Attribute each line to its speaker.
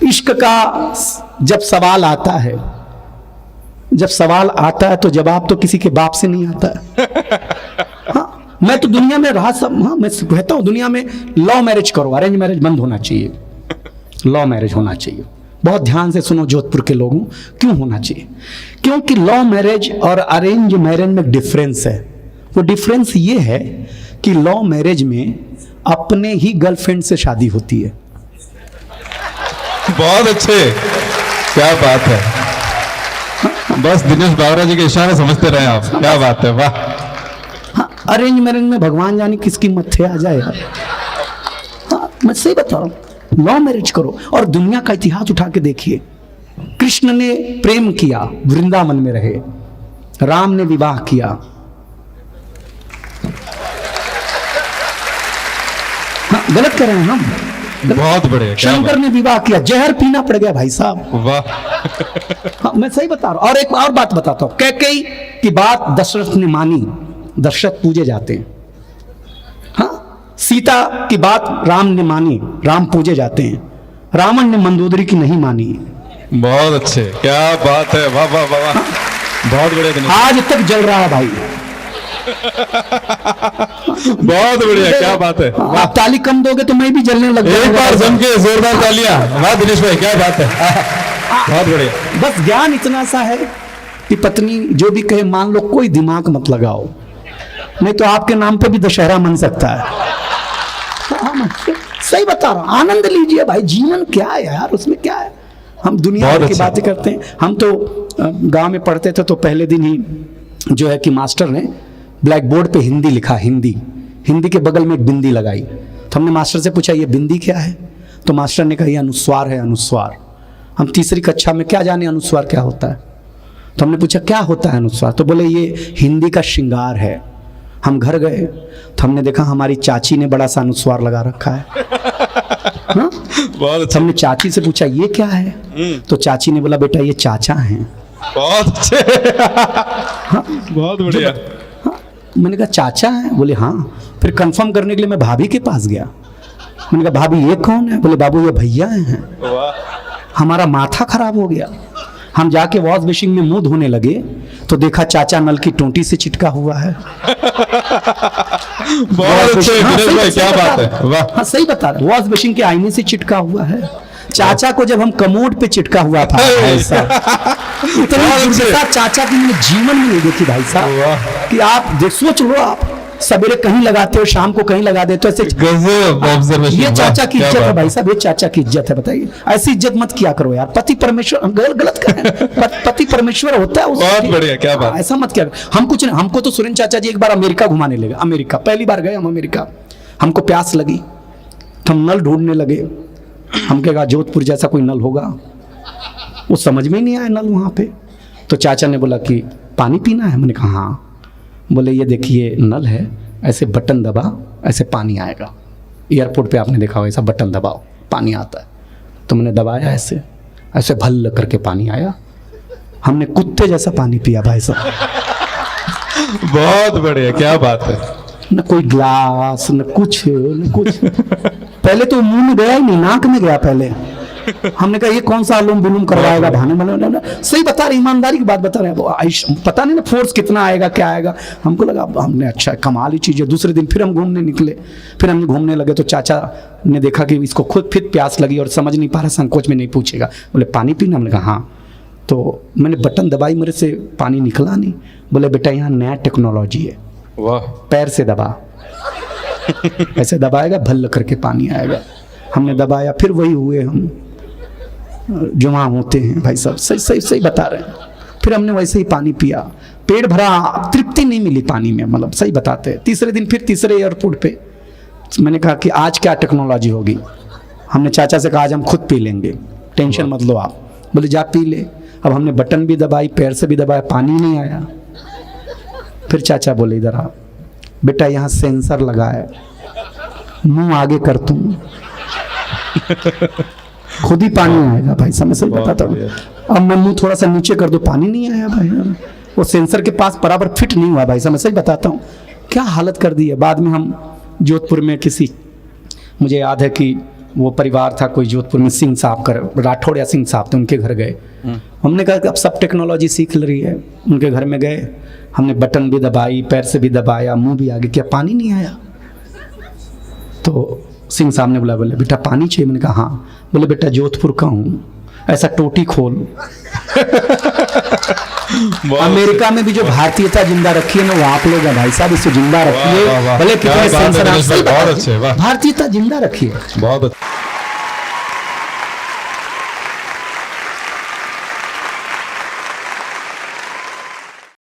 Speaker 1: इश्क का जब सवाल आता है, जब सवाल आता है तो जवाब तो किसी के बाप से नहीं आता है। हाँ, मैं तो दुनिया में रहा सब, हाँ मैं कहता हूं दुनिया में लव मैरिज करो, अरेंज मैरिज बंद होना चाहिए, लव मैरिज होना चाहिए। बहुत ध्यान से सुनो जोधपुर के लोगों, क्यों होना चाहिए? क्योंकि लव मैरिज और अरेंज मैरिज में डिफरेंस है। वो डिफरेंस ये है कि लव मैरिज में अपने ही गर्लफ्रेंड से शादी होती है।
Speaker 2: बहुत अच्छे, क्या बात है। बस दिनेश बावरा जी के इशारे समझते रहे आप, क्या बात है, वाह।
Speaker 1: हाँ, अरेंज मैरिज में भगवान जाने किसकी मत्थे आ जाए यार। हाँ, मैं सही बता रहा हूं, लव मैरिज करो। और दुनिया का इतिहास उठा के देखिए, कृष्ण ने प्रेम किया, वृंदावन में रहे। राम ने विवाह किया, हाँ, गलत कर रहे हैं हम।
Speaker 2: बहुत बढ़िया।
Speaker 1: शंकर ने विवाह किया, जहर पीना पड़ गया भाई साहब।
Speaker 2: वाह।
Speaker 1: हाँ, मैं सही बता रहा हूं। और एक और बात बताता हूं, कैकेयी की बात दशरथ ने मानी, दशरथ पूजे जाते हैं। हाँ, सीता की बात राम ने मानी, राम पूजे जाते हैं। रावण ने मंदोदरी की नहीं मानी।
Speaker 2: बहुत अच्छे, क्या बात है, वाह वाह वाह। हाँ? बहुत बढ़िया,
Speaker 1: आज तक जल रहा है भाई।
Speaker 2: बहुत बढ़िया, क्या बात है।
Speaker 1: आप ताली कम दोगे तो मैं भी जलने लग जाऊंगा।
Speaker 2: एक बार जम के जोरदार तालियां। वाह दिनेश भाई, क्या बात है, बहुत बढ़िया।
Speaker 1: बस ज्ञान इतना सा है कि पत्नी जो भी कहे मान लो, कोई दिमाग मत लगाओ, नहीं तो आपके नाम पे भी दशहरा मन सकता है। सही बता रहा हूं, आनंद लीजिए भाई, जीवन क्या है यार, उसमें क्या है। हम दुनिया की बातें करते हैं। हम तो गांव में पढ़ते थे तो पहले दिन ही जो है कि मास्टर ने ब्लैक बोर्ड पे हिंदी लिखा, हिंदी के बगल में एक बिंदी लगाई। तो हमने मास्टर से पूछा ये बिंदी क्या है? तो मास्टर ने कहा ये अनुस्वार है, अनुस्वार। हम तीसरी कक्षा में क्या जाने अनुस्वार क्या होता है। तो हमने पूछा क्या होता है अनुस्वार? तो बोले ये हिंदी का श्रृंगार है। हम घर गए तो हमने देखा हमारी चाची ने बड़ा सा अनुस्वार लगा रखा है। हाँ?
Speaker 2: बहुत
Speaker 1: हमने चाची से पूछा ये क्या है? तो चाची ने बोला बेटा ये चाचा हैं।
Speaker 2: बहुत अच्छे।
Speaker 1: हाँ?
Speaker 2: बहुत बढ़िया।
Speaker 1: हाँ? मैंने कहा चाचा है? बोले हाँ। फिर कंफर्म करने के लिए मैं भाभी के पास गया। मैंने कहा भाभी ये कौन है? बोले बाबू ये भैया हैं। हमारा माथा खराब हो गया। हम जाके वॉश बेसिन में मुंह धोने लगे तो देखा चाचा नल की टोंटी से चिटका हुआ है।
Speaker 2: बहुत अच्छे, क्या बात है, वाह।
Speaker 1: हाँ सही बता रहा, वॉश बेसिन के आईने से चिटका हुआ है। चाचा को जब हम कमोड पे चिटका हुआ था ऐसा, इतनी चाचा की मैंने जीवन में नहीं देखी भाई साहब। कि आप सोच लो, आप सवेरे कहीं लगाते हो, शाम को कहीं लगा देते हो ऐसे। ये चाचा की इज्जत है भाई साहब, ये चाचा की इज्जत है। बताइए, ऐसी इज्जत मत किया करो यार। पति परमेश्वर, गलत कर रहे हैं। पति परमेश्वर होता है।
Speaker 2: बहुत बढ़िया, क्या बात।
Speaker 1: ऐसा मत किया। हम कुछ नहीं, हमको तो सुरेंद्र चाचा जी एक बार अमेरिका घुमाने लगे। अमेरिका पहली बार गए हम अमेरिका। हमको प्यास लगी तो हम नल ढूंढने लगे। हम कहा जोधपुर जैसा कोई नल होगा? वो समझ में नहीं आया नल वहां पे। तो चाचा ने बोला कि पानी पीना है? मैंने कहा हाँ। बोले ये देखिए नल है, ऐसे बटन दबा ऐसे पानी आएगा। एयरपोर्ट पे आपने देखा होगा, ऐसा बटन दबाओ पानी आता है। तो मैंने दबाया, ऐसे ऐसे भल करके पानी आया। हमने कुत्ते जैसा पानी पिया भाई साहब।
Speaker 2: बहुत बढ़िया, क्या बात है।
Speaker 1: न कोई ग्लास, न कुछ। पहले तो मुंह में गया ही नहीं, नाक में गया पहले। हमने कहा ये कौन सा अलूम बुलूम करवाएगा भाने वाले। सही बता रहे, ईमानदारी की बात बता रहे हैं। पता नहीं ना फोर्स कितना आएगा, क्या आएगा। हमको लगा हमने अच्छा कमाल ही चीज़ है। दूसरे दिन फिर हम घूमने निकले। फिर हम घूमने लगे तो चाचा ने देखा कि इसको खुद फिर प्यास लगी और समझ नहीं पा रहा, संकोच में नहीं पूछेगा। बोले पानी पीना? हमने कहा हाँ। तो मैंने बटन दबाई, मेरे से पानी निकला नहीं। बोले बेटा यहाँ नया टेक्नोलॉजी है,
Speaker 2: वाह।
Speaker 1: पैर से दबा, ऐसे दबाएगा भल करके पानी आएगा। हमने दबाया, फिर वही हुए हम जो वहाँ होते हैं भाई साहब। सही बता रहे हैं। फिर हमने वैसे ही पानी पिया, पेट भरा, तृप्ति नहीं मिली पानी में, मतलब सही बताते हैं। तीसरे दिन फिर तीसरे एयरपोर्ट पे मैंने कहा कि आज क्या टेक्नोलॉजी होगी। हमने चाचा से कहा आज हम खुद पी लेंगे, टेंशन मत लो आप। बोले जा पी ले। अब हमने बटन भी दबाई, पैर से भी दबाया, पानी नहीं आया। फिर चाचा बोले इधर आ बेटा, यहाँ सेंसर लगा है, मुंह आगे कर तुम, खुद ही पानी आएगा भाई। समय सही बताता हूँ। अब मैं मुंह थोड़ा सा नीचे कर दो, पानी नहीं आया भाई। वो सेंसर के पास बराबर फिट नहीं हुआ भाई। समय सही बताता हूँ, क्या हालत कर दी है। बाद में हम जोधपुर में किसी, मुझे याद है कि वो परिवार था कोई जोधपुर में, सिंह साहब कर राठौड़ या सिंह साहब थे, उनके घर गए। हमने कहा कि अब सब टेक्नोलॉजी सीख ले रही है, उनके घर में गए, हमने बटन भी दबाई, पैर से भी दबाया, मुंह भी आगे, क्या पानी नहीं आया? तो सिंह साहब ने बोले बेटा पानी चाहिए? मैंने कहा हाँ। बोले बेटा जोधपुर का हूँ, ऐसा टोटी खोल। अमेरिका में भी जो भारतीयता जिंदा रखी है ना, वो आप लोग हैं भाई साहब, इसको जिंदा रखिए, भले कितने सेंसर,
Speaker 2: बहुत अच्छे, वाह।
Speaker 1: भारतीयता जिंदा रखिए।
Speaker 2: बहुत